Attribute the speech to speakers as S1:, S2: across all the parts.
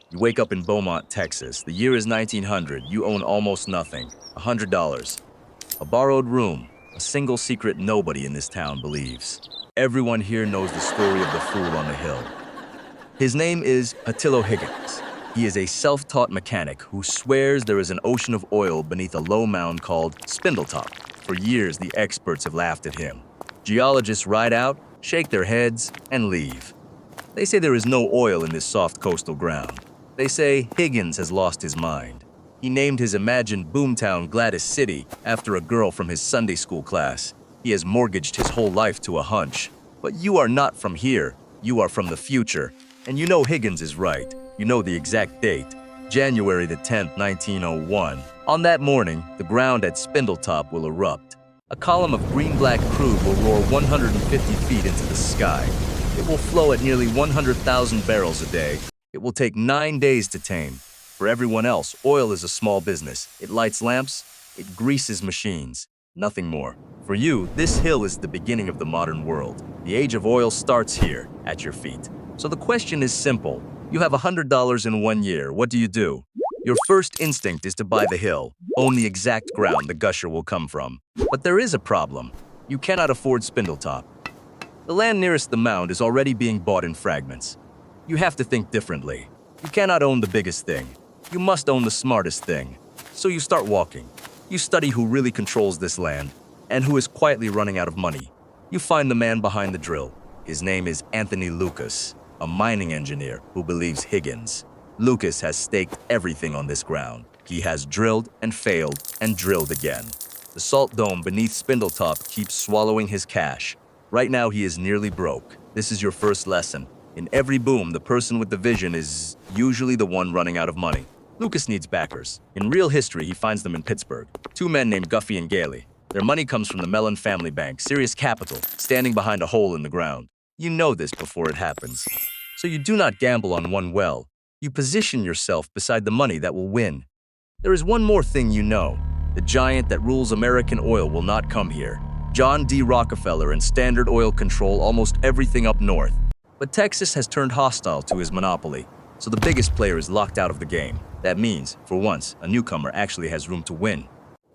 S1: You wake up in Beaumont, Texas. The year is 1900. You own almost nothing. $100. A borrowed room. A single secret nobody in this town believes. Everyone here knows the story of the fool on the hill. His name is Patillo Higgins. He is a self-taught mechanic who swears there is an ocean of oil beneath a low mound called Spindletop. For years, the experts have laughed at him. Geologists ride out, shake their heads, and leave. They say there is no oil in this soft coastal ground. They say Higgins has lost his mind. He named his imagined boomtown Gladys City after a girl from his Sunday school class. He has mortgaged his whole life to a hunch. But you are not from here. You are from the future. And you know Higgins is right. You know the exact date, January the 10th, 1901. On that morning, the ground at Spindletop will erupt. A column of green-black crude will roar 150 feet into the sky. It will flow at nearly 100,000 barrels a day. It will take 9 days to tame. For everyone else, oil is a small business. It lights lamps, it greases machines, nothing more. For you, this hill is the beginning of the modern world. The age of oil starts here, at your feet. So the question is simple. You have $100 in 1 year. What do you do? Your first instinct is to buy the hill, own the exact ground the Gusher will come from. But there is a problem. You cannot afford Spindletop. The land nearest the mound is already being bought in fragments. You have to think differently. You cannot own the biggest thing. You must own the smartest thing. So you start walking. You study who really controls this land and who is quietly running out of money. You find the man behind the drill. His name is Anthony Lucas, a mining engineer who believes Higgins. Lucas has staked everything on this ground. He has drilled and failed and drilled again. The salt dome beneath Spindletop keeps swallowing his cash. Right now he is nearly broke. This is your first lesson. In every boom, the person with the vision is usually the one running out of money. Lucas needs backers. In real history, he finds them in Pittsburgh. Two men named Guffey and Gailey. Their money comes from the Mellon family bank, serious capital, standing behind a hole in the ground. You know this before it happens. So you do not gamble on one well. You position yourself beside the money that will win. There is one more thing you know. The giant that rules American oil will not come here. John D. Rockefeller and Standard Oil control almost everything up north. But Texas has turned hostile to his monopoly, so the biggest player is locked out of the game. That means, for once, a newcomer actually has room to win.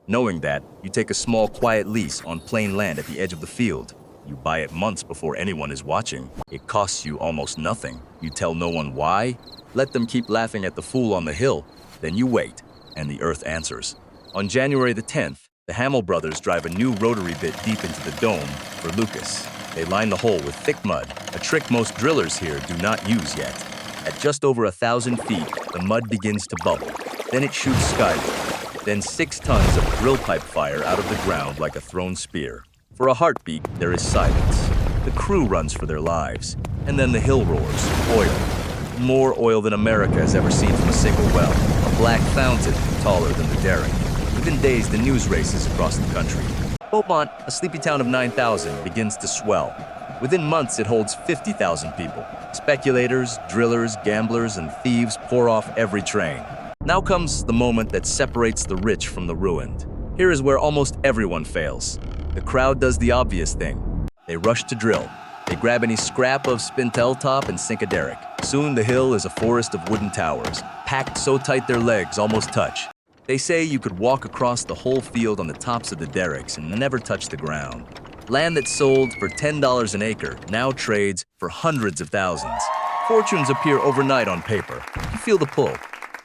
S1: Knowing that, you take a small, quiet lease on plain land at the edge of the field. You buy it months before anyone is watching. It costs you almost nothing. You tell no one why. Let them keep laughing at the fool on the hill. Then you wait, and the earth answers. On January the 10th, the Hamill brothers drive a new rotary bit deep into the dome for Lucas. They line the hole with thick mud, a trick most drillers here do not use yet. At just over 1,000 feet, the mud begins to bubble. Then it shoots skyward. Then 6 tons of drill pipe fire out of the ground like a thrown spear. For a heartbeat, there is silence. The crew runs for their lives. And then the hill roars. Oil. More oil than America has ever seen from a single well. A black fountain taller than the Daring. Within days, the news races across the country. Beaumont, a sleepy town of 9,000, begins to swell. Within months, it holds 50,000 people. Speculators, drillers, gamblers, and thieves pour off every train. Now comes the moment that separates the rich from the ruined. Here is where almost everyone fails. The crowd does the obvious thing. They rush to drill. They grab any scrap of Spindletop and sink a derrick. Soon the hill is a forest of wooden towers, packed so tight their legs almost touch. They say you could walk across the whole field on the tops of the derricks and never touch the ground. Land that sold for $10 an acre now trades for hundreds of thousands. Fortunes appear overnight on paper. You feel the pull.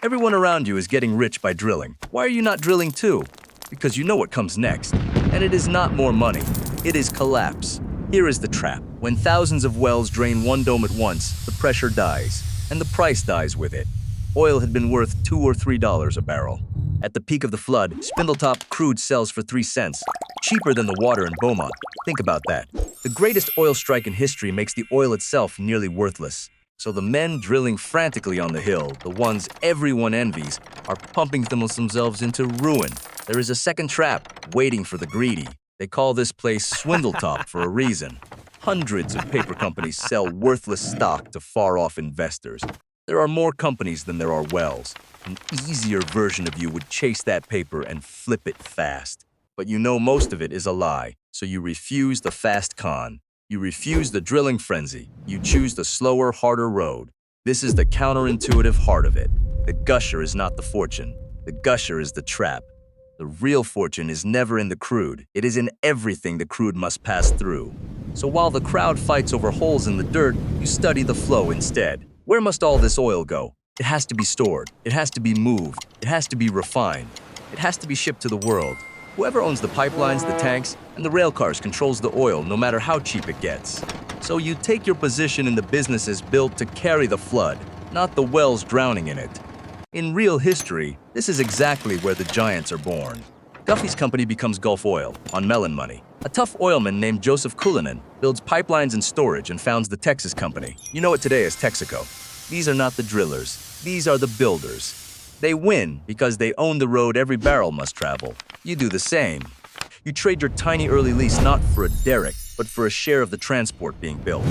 S1: Everyone around you is getting rich by drilling. Why are you not drilling too? Because you know what comes next. And it is not more money. It is collapse. Here is the trap. When thousands of wells drain one dome at once, the pressure dies, and the price dies with it. Oil had been worth $2 or $3 a barrel. At the peak of the flood, Spindletop crude sells for 3 cents, cheaper than the water in Beaumont. Think about that. The greatest oil strike in history makes the oil itself nearly worthless. So the men drilling frantically on the hill, the ones everyone envies, are pumping themselves into ruin. There is a second trap waiting for the greedy. They call this place Swindletop for a reason. Hundreds of paper companies sell worthless stock to far-off investors. There are more companies than there are wells. An easier version of you would chase that paper and flip it fast. But you know most of it is a lie, so you refuse the fast con. You refuse the drilling frenzy. You choose the slower, harder road. This is the counterintuitive heart of it. The gusher is not the fortune. The gusher is the trap. The real fortune is never in the crude. It is in everything the crude must pass through. So while the crowd fights over holes in the dirt, you study the flow instead. Where must all this oil go? It has to be stored. It has to be moved. It has to be refined. It has to be shipped to the world. Whoever owns the pipelines, the tanks, and the rail cars controls the oil, no matter how cheap it gets. So you take your position in the businesses built to carry the flood, not the wells drowning in it. In real history, this is exactly where the giants are born. Duffy's company becomes Gulf Oil on Mellon money. A tough oilman named Joseph Cullinan builds pipelines and storage and founds the Texas company. You know it today as Texaco. These are not the drillers. These are the builders. They win because they own the road every barrel must travel. You do the same. You trade your tiny early lease not for a derrick, but for a share of the transport being built.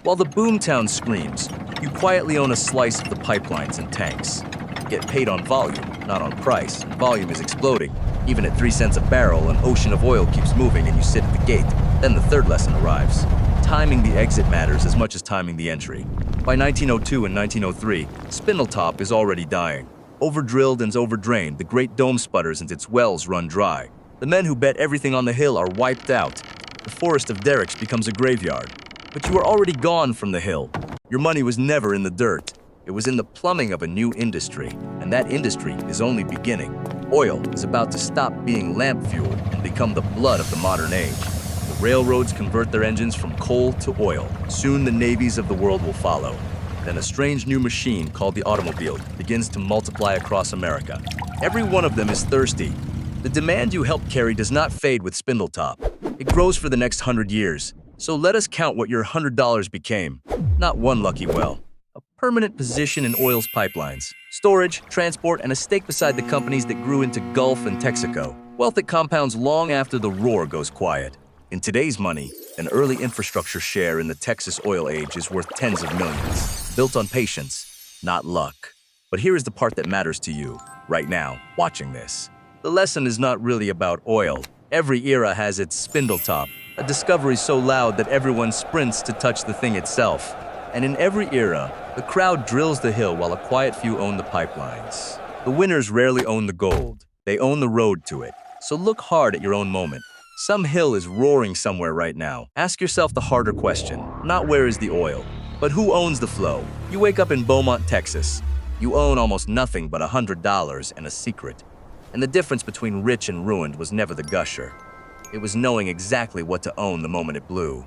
S1: While the boomtown screams, you quietly own a slice of the pipelines and tanks. You get paid on volume, not on price. Volume is exploding. Even at 3 cents a barrel, an ocean of oil keeps moving and you sit at the gate. Then the third lesson arrives. Timing the exit matters as much as timing the entry. By 1902 and 1903, Spindletop is already dying. Over-drilled and over-drained, the Great Dome sputters and its wells run dry. The men who bet everything on the hill are wiped out. The forest of derricks becomes a graveyard. But you were already gone from the hill. Your money was never in the dirt. It was in the plumbing of a new industry, and that industry is only beginning. Oil is about to stop being lamp fuel and become the blood of the modern age. The railroads convert their engines from coal to oil. Soon the navies of the world will follow. Then a strange new machine called the automobile begins to multiply across America. Every one of them is thirsty. The demand you helped carry does not fade with Spindletop. It grows for the next 100 years. So let us count what your $100 became. Not one lucky well. A permanent position in oil's pipelines, storage, transport, and a stake beside the companies that grew into Gulf and Texaco. Wealth that compounds long after the roar goes quiet. In today's money, an early infrastructure share in the Texas oil age is worth tens of millions, built on patience, not luck. But here is the part that matters to you, right now, watching this. The lesson is not really about oil. Every era has its Spindletop, a discovery so loud that everyone sprints to touch the thing itself. And in every era, the crowd drills the hill while a quiet few own the pipelines. The winners rarely own the gold. They own the road to it. So look hard at your own moment. Some hill is roaring somewhere right now. Ask yourself the harder question, not where is the oil, but who owns the flow? You wake up in Beaumont, Texas. You own almost nothing but $100 and a secret. And the difference between rich and ruined was never the gusher. It was knowing exactly what to own the moment it blew.